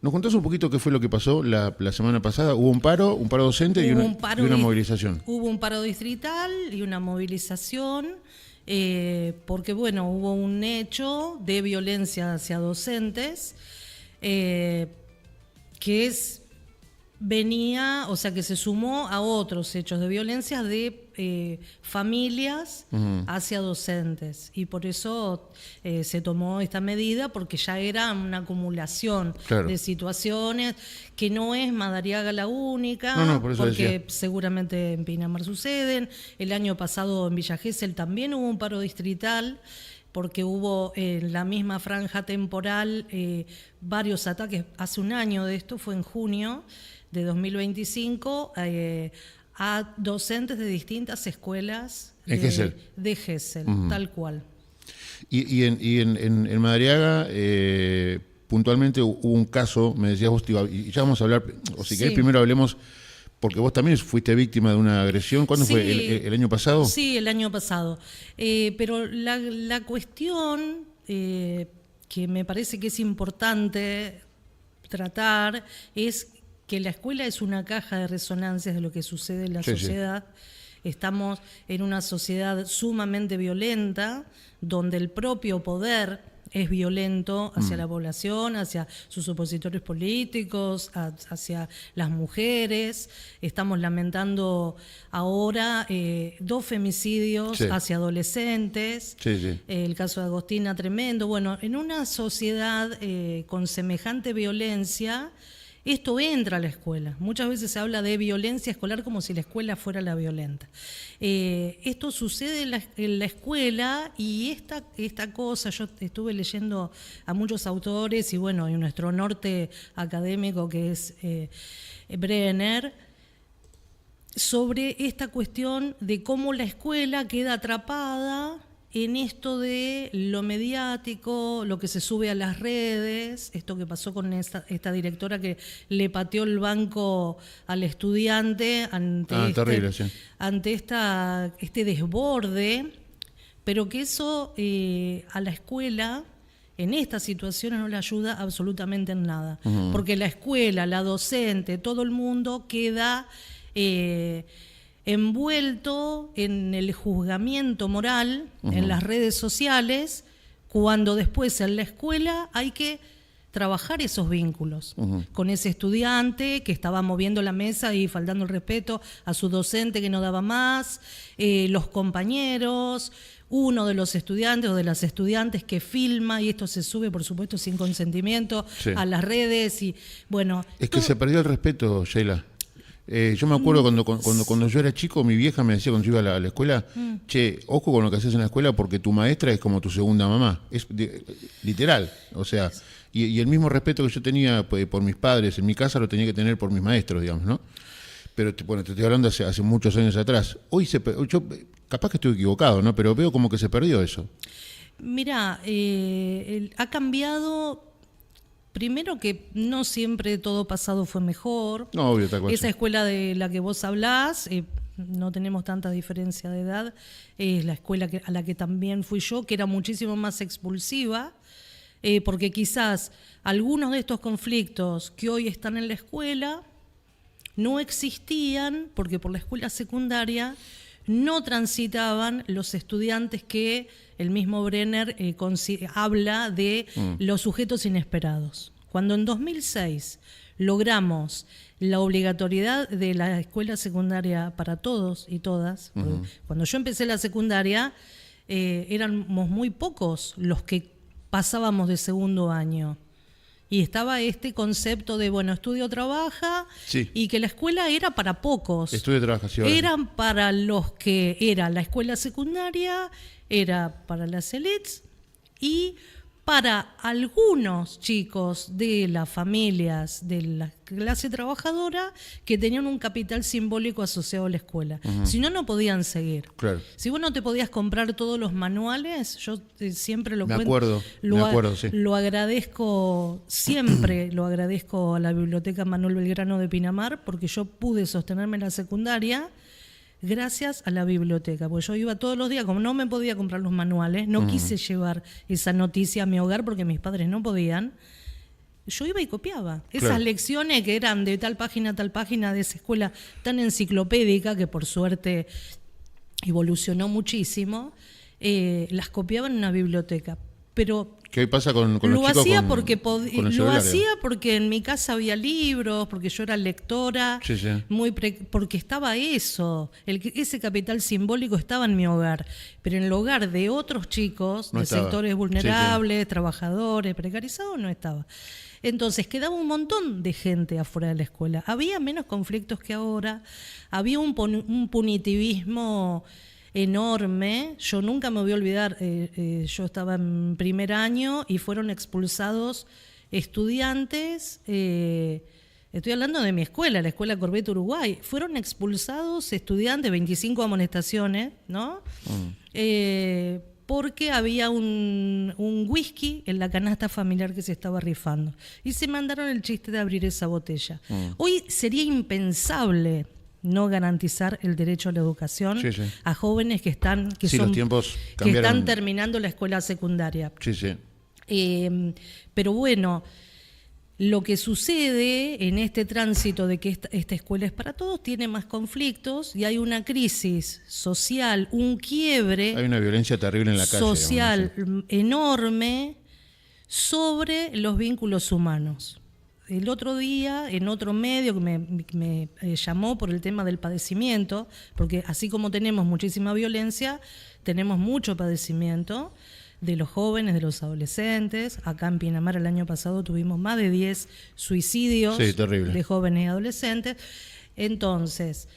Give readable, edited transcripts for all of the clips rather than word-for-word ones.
¿Nos contás un poquito qué fue lo que pasó la semana pasada? ¿Hubo un paro docente y una movilización? Hubo un paro distrital y una movilización, porque bueno, hubo un hecho de violencia hacia docentes, que que se sumó a otros hechos de violencia de familias hacia docentes, y por eso se tomó esta medida, porque ya era una acumulación de situaciones, que no es Madariaga la única, por eso porque decía. seguramente en Pinamar suceden. El año pasado en Villa Gesell también hubo un paro distrital, porque hubo en la misma franja temporal varios ataques. Hace un año de esto, fue en junio de 2025, a docentes de distintas escuelas de Gesell, tal cual. Y en Madariaga, puntualmente hubo un caso, me decías vos, y ya vamos a hablar, o si querés primero hablemos, porque vos también fuiste víctima de una agresión. ¿Cuándo fue? ¿El año pasado? Sí, el año pasado. Pero la cuestión que me parece que es importante tratar es que la escuela es una caja de resonancias de lo que sucede en la sociedad. Estamos en una sociedad sumamente violenta, donde el propio poder es violento hacia la población, hacia sus opositores políticos, hacia las mujeres. Estamos lamentando ahora 2 femicidios hacia adolescentes. El caso de Agostina, tremendo. Bueno, en una sociedad con semejante violencia, esto entra a la escuela. Muchas veces se habla de violencia escolar como si la escuela fuera la violenta. Esto sucede en la escuela, y esta cosa, yo estuve leyendo a muchos autores, y bueno, en nuestro norte académico, que es Brenner, sobre esta cuestión de cómo la escuela queda atrapada en esto de lo mediático, lo que se sube a las redes, esto que pasó con esta directora que le pateó el banco al estudiante ante este desborde, pero que eso a la escuela en estas situaciones no le ayuda absolutamente en nada, porque la escuela, la docente, todo el mundo queda envuelto en el juzgamiento moral en las redes sociales, cuando después en la escuela hay que trabajar esos vínculos con ese estudiante que estaba moviendo la mesa y faltando el respeto a su docente que no daba más, los compañeros, uno de los estudiantes o de las estudiantes que filma, y esto se sube, por supuesto, sin consentimiento a las redes. Y bueno, es que se perdió el respeto, Sheila. Yo me acuerdo cuando yo era chico, mi vieja me decía cuando yo iba a la escuela, che, ojo con lo que haces en la escuela, porque tu maestra es como tu segunda mamá. Es literal, o sea, y el mismo respeto que yo tenía por mis padres en mi casa lo tenía que tener por mis maestros, digamos, ¿no? Pero bueno, te estoy hablando hace muchos años atrás. Hoy yo capaz que estoy equivocado, ¿no? Pero veo como que se perdió eso. Mirá, ha cambiado. Primero, que no siempre todo pasado fue mejor. No, obvio, tal cual. Esa escuela de la que vos hablás, no tenemos tanta diferencia de edad, es la escuela a la que también fui yo, que era muchísimo más expulsiva, porque quizás algunos de estos conflictos que hoy están en la escuela no existían, porque por la escuela secundaria no transitaban los estudiantes que el mismo Brenner habla de los sujetos inesperados. Cuando en 2006 logramos la obligatoriedad de la escuela secundaria para todos y todas, cuando yo empecé la secundaria éramos muy pocos los que pasábamos de segundo año. Y estaba este concepto de, bueno, estudio, trabaja, y que la escuela era para pocos. Estudio, trabaja, sí. Eran para los que era la escuela secundaria, era para las elites y para algunos chicos de las familias de la clase trabajadora que tenían un capital simbólico asociado a la escuela. Si no, no podían seguir. Claro. Si vos no te podías comprar todos los manuales, yo siempre lo cuento. Me acuerdo, sí. Lo agradezco, siempre lo agradezco a la Biblioteca Manuel Belgrano de Pinamar, porque yo pude sostenerme en la secundaria gracias a la biblioteca, porque yo iba todos los días, como no me podía comprar los manuales, no quise llevar esa noticia a mi hogar porque mis padres no podían, yo iba y copiaba. Esas Claro. lecciones que eran de tal página a tal página de esa escuela tan enciclopédica que por suerte evolucionó muchísimo, las copiaba en una biblioteca. Pero ¿Qué hoy pasa con los lo chicos hacía con, porque con el lo celular? hacía porque en mi casa había libros, porque yo era lectora, Sí, sí. porque estaba eso, ese capital simbólico estaba en mi hogar, pero en el hogar de otros chicos No de estaba. sectores vulnerables, trabajadores, precarizados, no estaba. Entonces quedaba un montón de gente afuera de la escuela. Había menos conflictos que ahora, había un punitivismo enorme. Yo nunca me voy a olvidar, yo estaba en primer año y fueron expulsados estudiantes, estoy hablando de mi escuela, la escuela Corbett Uruguay, fueron expulsados estudiantes, 25 amonestaciones, ¿no? Porque había un whisky en la canasta familiar que se estaba rifando. Y se mandaron el chiste de abrir esa botella. Hoy sería impensable no garantizar el derecho a la educación Sí, sí. a jóvenes que Sí, los tiempos que cambiaron. están terminando la escuela secundaria. Sí, sí. Pero bueno, lo que sucede en este tránsito de que esta escuela es para todos tiene más conflictos y hay una crisis social, un quiebre Hay una violencia terrible en la calle. social digamos, enorme sobre los vínculos humanos. El otro día, en otro medio que me llamó por el tema del padecimiento, porque así como tenemos muchísima violencia, tenemos mucho padecimiento de los jóvenes, de los adolescentes. Acá en Pinamar el año pasado tuvimos más de 10 suicidios Sí, terrible. de jóvenes y adolescentes. Entonces,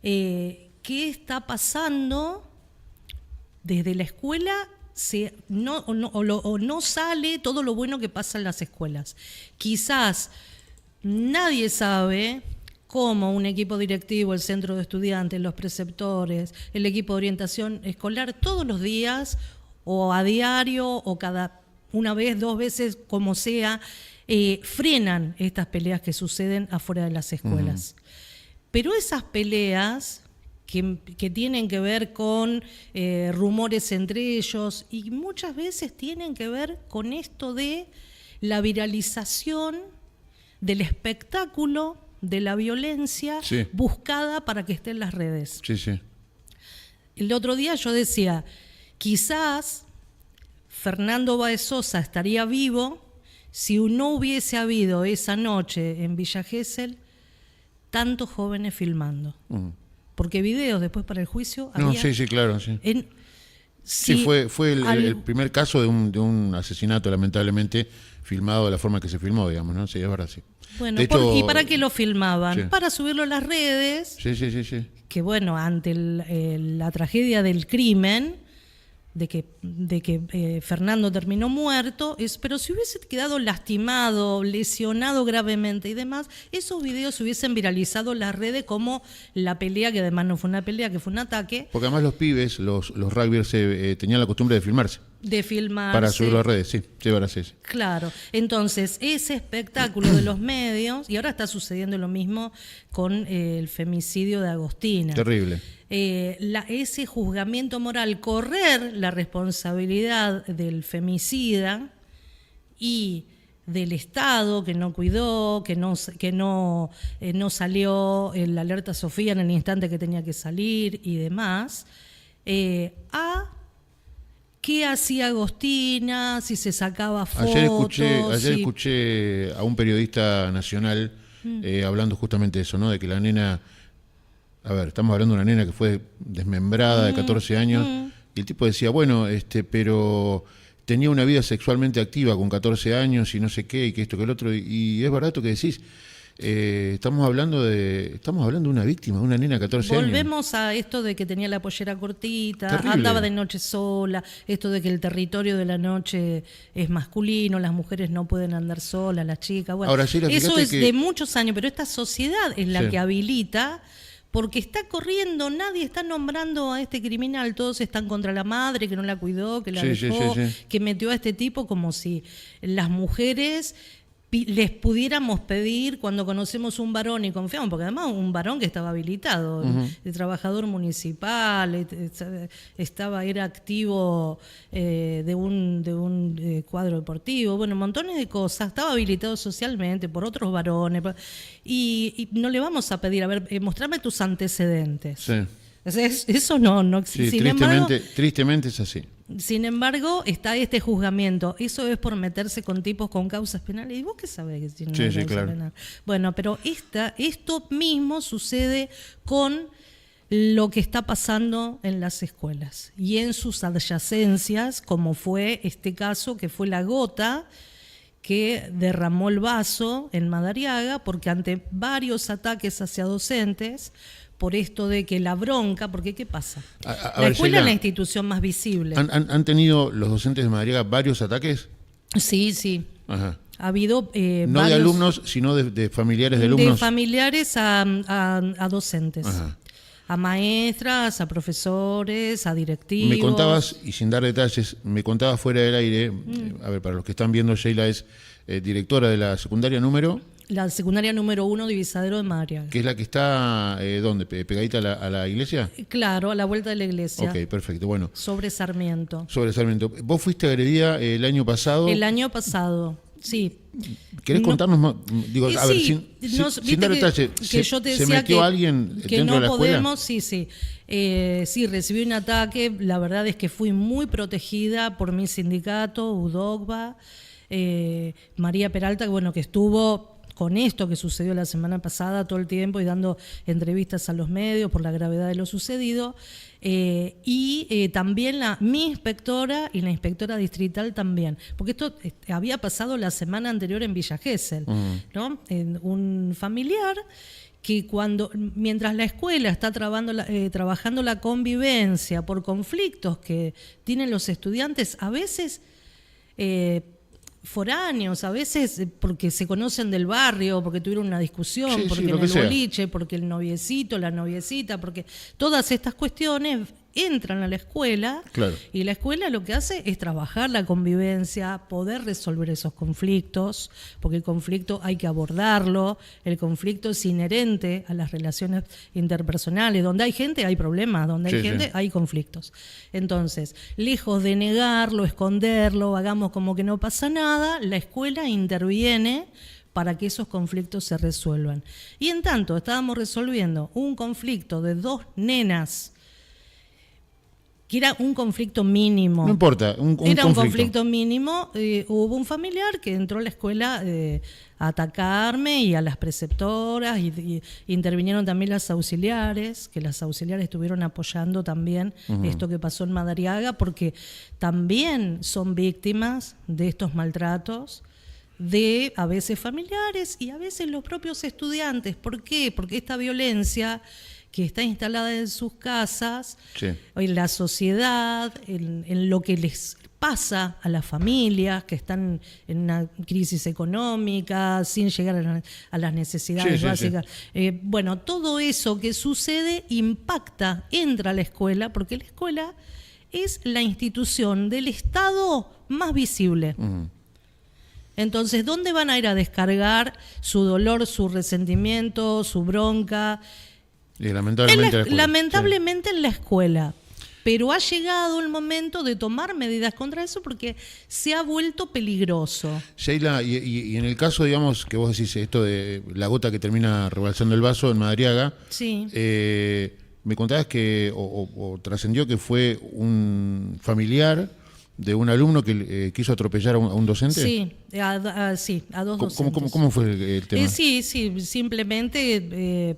¿qué está pasando? Desde la escuela no sale todo lo bueno que pasa en las escuelas. Quizás nadie sabe cómo un equipo directivo, el centro de estudiantes, los preceptores, el equipo de orientación escolar, todos los días o a diario o cada una vez, 2 veces, como sea, frenan estas peleas que suceden afuera de las escuelas. Pero esas peleas que tienen que ver con rumores entre ellos y muchas veces tienen que ver con esto de la viralización del espectáculo, de la violencia Sí. buscada para que esté en las redes. Sí, sí. El otro día yo decía, quizás Fernando Báez Sosa estaría vivo si no hubiese habido esa noche en Villa Gesell tantos jóvenes filmando. Porque videos después para el juicio No, había... sí, claro, sí. Sí, Si fue el primer caso de un asesinato, lamentablemente, filmado de la forma que se filmó, digamos, ¿no? Sí, es verdad, sí. Bueno, De hecho, ¿y para qué lo filmaban? Sí. Para subirlo a las redes, Sí, sí, sí, sí. que bueno, ante la tragedia del crimen, de que Fernando terminó muerto, pero si hubiese quedado lastimado, lesionado gravemente y demás, esos videos se hubiesen viralizado en las redes como la pelea, que además no fue una pelea, que fue un ataque, Porque además los pibes, los rugbyers, tenían la costumbre de filmarse de filmar. para subirlo a redes, sí, sí, ahora sí. Claro, entonces ese espectáculo de los medios, y ahora está sucediendo lo mismo con el femicidio de Agostina. Terrible. Ese juzgamiento moral, correr la responsabilidad del femicida y del Estado que no cuidó, que no salió la alerta Sofía en el instante que tenía que salir y demás, a qué hacía Agostina, si se sacaba fotos. Ayer escuché a un periodista nacional hablando justamente de eso, ¿no? De que la nena, a ver, estamos hablando de una nena que fue desmembrada de 14 años, y el tipo decía, bueno, pero tenía una vida sexualmente activa con 14 años y no sé qué, y que esto, que el otro, y es verdad lo que decís. Estamos hablando de una víctima, una nena de 14 años. Volvemos a esto de que tenía la pollera cortita, Terrible. andaba de noche sola, esto de que el territorio de la noche es masculino, las mujeres no pueden andar solas, las chicas. Bueno, Ahora, Sheila, eso fíjate es que- de muchos años, pero esta sociedad es la Sí. que habilita, porque está corriendo, nadie está nombrando a este criminal, todos están contra la madre que no la cuidó, que la Sí, sí, dejó, sí, sí. que metió a este tipo como si las mujeres les pudiéramos pedir cuando conocemos un varón y confiamos, porque además un varón que estaba habilitado, el trabajador municipal, era activo de un cuadro deportivo, bueno, montones de cosas, estaba habilitado socialmente por otros varones, y no le vamos a pedir, a ver, mostrame tus antecedentes. Sí. Eso no existe. Sí, tristemente es así. Sin embargo, está este juzgamiento. Eso es por meterse con tipos con causas penales. ¿Y vos qué sabés que tiene una causa claro. penal? Bueno, pero esto mismo sucede con lo que está pasando en las escuelas y en sus adyacencias, como fue este caso que fue la gota que derramó el vaso en Madariaga, porque ante varios ataques hacia docentes, por esto de que la bronca, porque ¿qué pasa? La escuela es la institución más visible. ¿Han tenido los docentes de Madariaga varios ataques? Sí. Ajá. Ha habido no varios, de alumnos, sino de familiares de alumnos. De familiares a docentes. Ajá. A maestras, a profesores, a directivos. Me contabas, y sin dar detalles, me contabas fuera del aire, a ver, para los que están viendo, Sheila es directora de la secundaria número... La secundaria número 1, Divisadero de Madariaga. ¿Que es la que está, dónde? ¿Pegadita a la iglesia? Claro, a la vuelta de la iglesia. Ok, perfecto, bueno. Sobre Sarmiento. Sobre Sarmiento. ¿Vos fuiste agredida el año pasado? El año pasado, sí. ¿Querés contarnos más? Digo, a ver, sin dar detalle, ¿se metió alguien que dentro no de la escuela? Podemos, sí. Sí, recibí un ataque. La verdad es que fui muy protegida por mi sindicato, UDOCBA. María Peralta, bueno, que estuvo con esto que sucedió la semana pasada todo el tiempo y dando entrevistas a los medios por la gravedad de lo sucedido, y también mi inspectora y la inspectora distrital también, porque esto había pasado la semana anterior en Villa Gesell, ¿no? En un familiar que mientras la escuela está trabajando la convivencia por conflictos que tienen los estudiantes, a veces foráneos, a veces porque se conocen del barrio, porque tuvieron una discusión, porque en el boliche, porque el noviecito, la noviecita, porque todas estas cuestiones entran a la escuela, claro. Y la escuela lo que hace es trabajar la convivencia, poder resolver esos conflictos, porque el conflicto hay que abordarlo, el conflicto es inherente a las relaciones interpersonales, donde hay gente hay problemas, donde hay gente hay conflictos. Entonces, lejos de negarlo, esconderlo, hagamos como que no pasa nada, la escuela interviene para que esos conflictos se resuelvan. Y en tanto estábamos resolviendo un conflicto de 2 nenas, que era un conflicto mínimo. No importa, era un conflicto mínimo. Hubo un familiar que entró a la escuela a atacarme y a las preceptoras, y intervinieron también las auxiliares, que las auxiliares estuvieron apoyando también esto que pasó en Madariaga, porque también son víctimas de estos maltratos, de a veces familiares y a veces los propios estudiantes. ¿Por qué? Porque esta violencia que está instalada en sus casas, en la sociedad, en lo que les pasa a las familias que están en una crisis económica, sin llegar a las necesidades básicas. Bueno, todo eso que sucede impacta, entra a la escuela, porque la escuela es la institución del Estado más visible. Entonces, ¿dónde van a ir a descargar su dolor, su resentimiento, su bronca? Y lamentablemente en la escuela. Pero ha llegado el momento de tomar medidas contra eso porque se ha vuelto peligroso. Sheila, y en el caso, digamos, que vos decís esto de la gota que termina rebalsando el vaso en Madariaga, me contabas que, o trascendió que fue un familiar de un alumno que quiso atropellar a un docente. Sí, a 2 docentes. ¿Cómo fue el tema? Sí, simplemente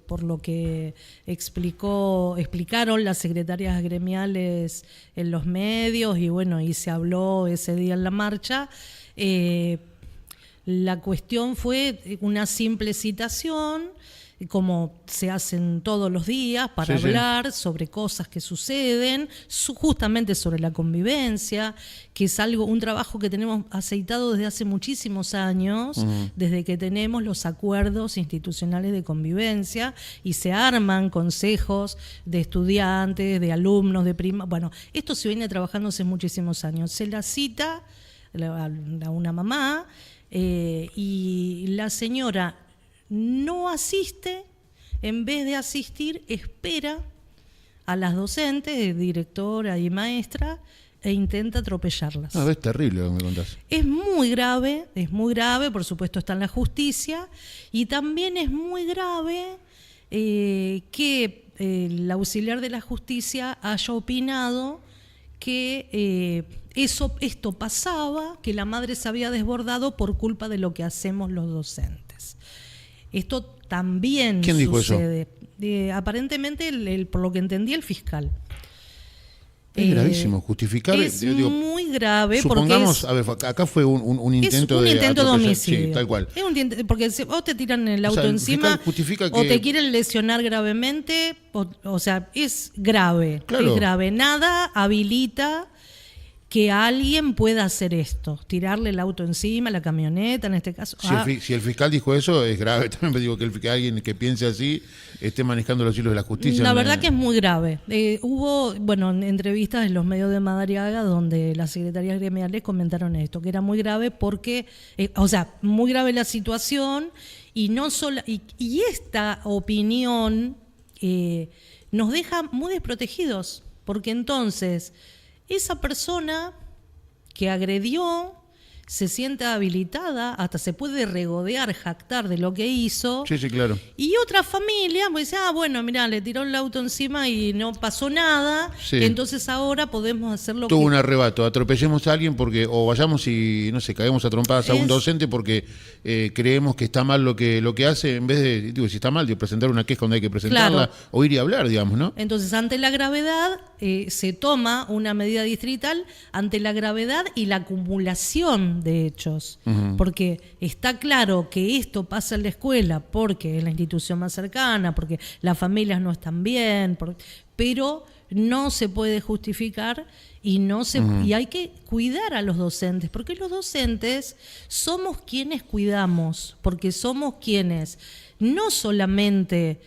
por lo que explicaron las secretarias gremiales en los medios, y bueno, y se habló ese día en la marcha. La cuestión fue una simple citación, como se hacen todos los días, para hablar sobre cosas que suceden, justamente sobre la convivencia, que es un trabajo que tenemos aceitado desde hace muchísimos años, desde que tenemos los acuerdos institucionales de convivencia, y se arman consejos de estudiantes, de alumnos, de primas. Bueno, esto se viene trabajando hace muchísimos años. Se la cita a una mamá, y la señora no asiste, en vez de asistir, espera a las docentes, directora y maestra, e intenta atropellarlas. Es terrible lo que me contás. Es muy grave, por supuesto está en la justicia, y también es muy grave que el auxiliar de la justicia haya opinado que esto pasaba, que la madre se había desbordado por culpa de lo que hacemos los docentes. Esto también ¿Quién dijo sucede. Aparentemente, por lo que entendí, el fiscal. Es gravísimo, justificar. Es muy grave. Supongamos, porque a ver, acá fue un intento de intento de homicidio. Sí, tal cual. Es porque o te tiran el auto encima, o te quieren lesionar gravemente, o sea, es grave. Claro. Es grave. Nada habilita que alguien pueda hacer esto, tirarle el auto encima, la camioneta, en este caso. Si el fiscal dijo eso, es grave. También digo que alguien que piense así esté manejando los hilos de la justicia. La verdad que es muy grave. Hubo, entrevistas en los medios de Madariaga donde las secretarias gremiales comentaron esto, que era muy grave porque, muy grave la situación, y no solo, y esta opinión nos deja muy desprotegidos, porque entonces esa persona que agredió se siente habilitada, hasta se puede regodear, jactar de lo que hizo. Sí, claro. Y otra familia pues dice, mirá, le tiró el auto encima y no pasó nada, sí. Entonces ahora podemos hacer lo Tuvo un arrebato, atropellemos a alguien o vayamos y, no sé, caemos a trompadas a un docente porque creemos que está mal lo que hace, en vez de, si está mal, de presentar una queja donde hay que presentarla, claro. O ir y hablar, digamos, ¿no? Entonces, ante la gravedad, se toma una medida distrital, ante la gravedad y la acumulación de hechos, porque está claro que esto pasa en la escuela porque es la institución más cercana, porque las familias no están bien, pero no se puede justificar y y hay que cuidar a los docentes, porque los docentes somos quienes cuidamos, porque somos quienes no solamente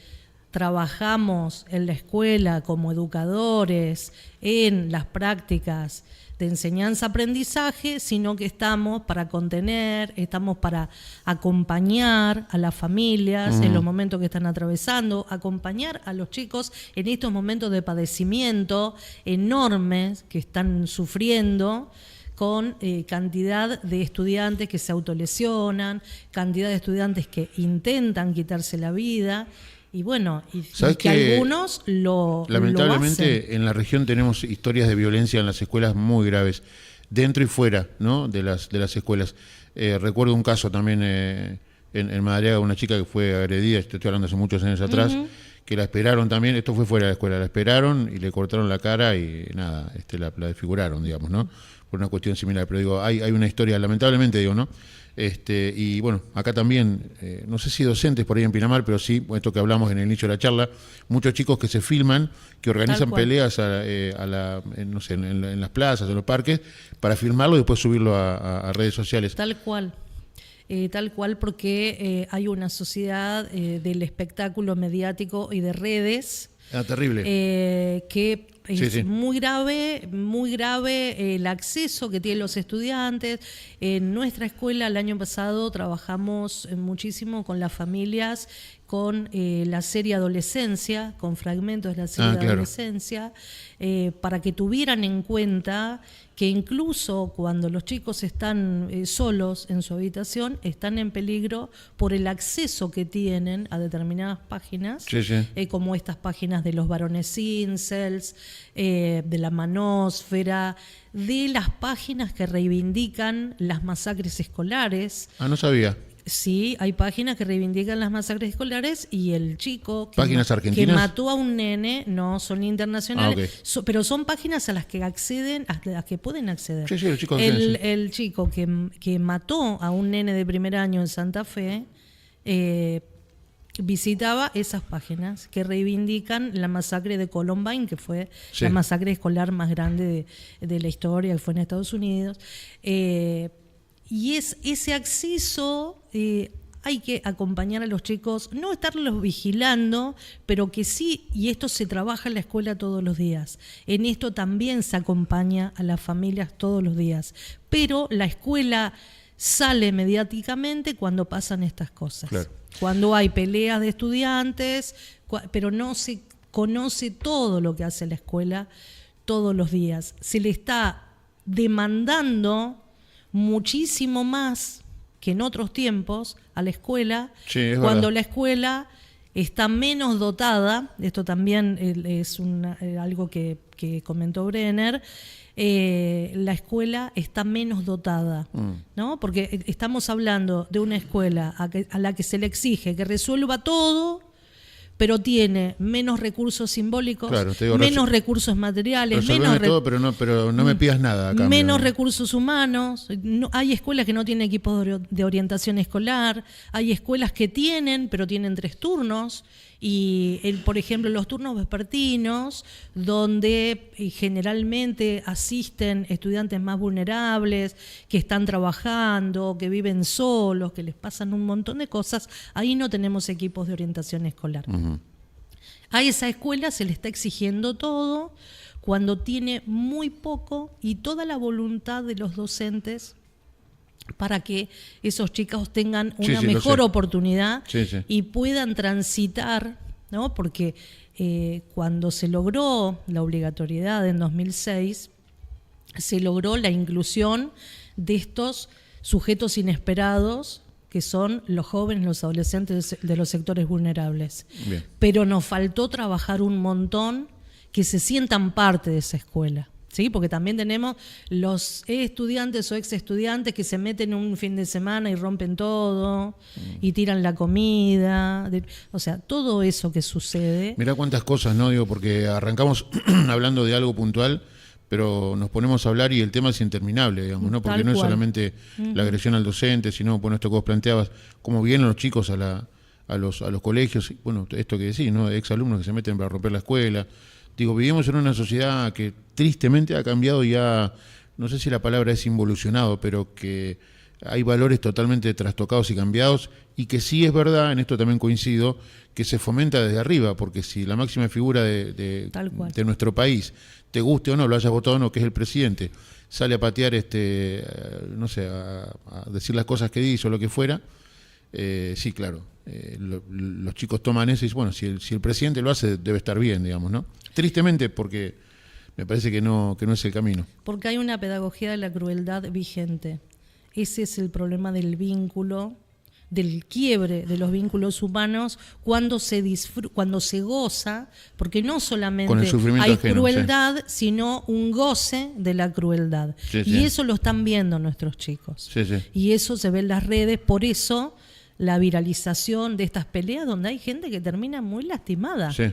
trabajamos en la escuela como educadores, en las prácticas de enseñanza-aprendizaje, sino que estamos para contener, estamos para acompañar a las familias en los momentos que están atravesando, acompañar a los chicos en estos momentos de padecimiento enormes que están sufriendo, con cantidad de estudiantes que se autolesionan, cantidad de estudiantes que intentan quitarse la vida. Y que algunos lamentablemente lo hacen. En la región tenemos historias de violencia en las escuelas muy graves, dentro y fuera, ¿no? de las escuelas. Recuerdo un caso también en Madariaga, una chica que fue agredida, estoy hablando hace muchos años atrás, que la esperaron también, esto fue fuera de la escuela, la esperaron y le cortaron la cara y nada, la desfiguraron, digamos, ¿no? Por una cuestión similar, pero digo, hay una historia, lamentablemente, digo, ¿no? Y acá también, no sé si docentes por ahí en Pinamar, pero sí, esto que hablamos en el inicio de la charla, muchos chicos que se filman, que organizan peleas en las plazas, en los parques, para filmarlo y después subirlo a redes sociales. Tal cual, porque hay una sociedad del espectáculo mediático y de redes. Terrible. Que es muy grave el acceso que tienen los estudiantes. En nuestra escuela el año pasado trabajamos muchísimo con las familias, con la serie Adolescencia, con fragmentos de la serie Adolescencia, para que tuvieran en cuenta que incluso cuando los chicos están solos en su habitación, están en peligro por el acceso que tienen a determinadas páginas, como estas páginas de los varones incels, de la manósfera, de las páginas que reivindican las masacres escolares. No sabía. Sí, hay páginas que reivindican las masacres escolares y el chico ¿Páginas argentinas? Que mató a un nene, no son internacionales, pero son páginas a las que acceden, a las que pueden acceder. Sí, los chicos el chico que mató a un nene de primer año en Santa Fe visitaba esas páginas que reivindican la masacre de Columbine, que fue la masacre escolar más grande de la historia, que fue en Estados Unidos. Y ese acceso, hay que acompañar a los chicos, no estarlos vigilando, pero que sí, y esto se trabaja en la escuela todos los días. En esto también se acompaña a las familias todos los días. Pero la escuela sale mediáticamente cuando pasan estas cosas. Claro. Cuando hay peleas de estudiantes, pero no se conoce todo lo que hace la escuela todos los días. Se le está demandando muchísimo más que en otros tiempos a la escuela, Sí, es cuando verdad. la escuela está menos dotada. Esto también es algo que comentó Brenner. La escuela está menos dotada, ¿no? Porque estamos hablando de una escuela a la que se le exige que resuelva todo, pero tiene menos recursos simbólicos, Claro, te digo, menos recursos materiales, Resolveme todo, pero no me pidas nada a cambio. menos recursos humanos. Hay escuelas que no tienen equipos de orientación escolar, hay escuelas que tienen, pero tienen 3 turnos, y por ejemplo los turnos vespertinos, donde generalmente asisten estudiantes más vulnerables, que están trabajando, que viven solos, que les pasan un montón de cosas, ahí no tenemos equipos de orientación escolar. A esa escuela se le está exigiendo todo cuando tiene muy poco y toda la voluntad de los docentes para que esos chicos tengan Sí, una sí, lo mejor sé. oportunidad Sí, sí. y puedan transitar, ¿no? Porque cuando se logró la obligatoriedad en 2006, se logró la inclusión de estos sujetos inesperados, que son los jóvenes, los adolescentes de los sectores vulnerables. Bien. Pero nos faltó trabajar un montón que se sientan parte de esa escuela, ¿sí? Porque también tenemos los estudiantes o ex estudiantes que se meten un fin de semana y rompen todo y tiran la comida, o sea, todo eso que sucede. Mirá cuántas cosas, ¿no? Digo, porque arrancamos hablando de algo puntual, pero nos ponemos a hablar y el tema es interminable, digamos, ¿no? Porque Tal no es cual. solamente la agresión al docente, sino, bueno, esto que vos planteabas, cómo vienen los chicos a los colegios, y, bueno, esto que decís, ¿no? Ex alumnos que se meten para romper la escuela. Digo, vivimos en una sociedad que tristemente ha cambiado y no sé si la palabra es involucionado, pero que hay valores totalmente trastocados y cambiados, y que sí es verdad, en esto también coincido, que se fomenta desde arriba, porque si la máxima figura Tal cual. de nuestro país, te guste o no, lo hayas votado o no, que es el presidente, sale a patear, no sé, a decir las cosas que dice o lo que fuera, sí, claro, los chicos toman eso y dicen, bueno, si el presidente lo hace, debe estar bien, digamos, ¿no? Tristemente, porque me parece que no es el camino. Porque hay una pedagogía de la crueldad vigente. Ese es el problema del vínculo, del quiebre de los vínculos humanos cuando se goza, porque no Con el solamente sufrimiento hay ajeno, crueldad, sino un goce de la crueldad. Sí, y sí. eso lo están viendo nuestros chicos. Sí, sí. Y eso se ve en las redes, por eso la viralización de estas peleas donde hay gente que termina muy lastimada. Sí.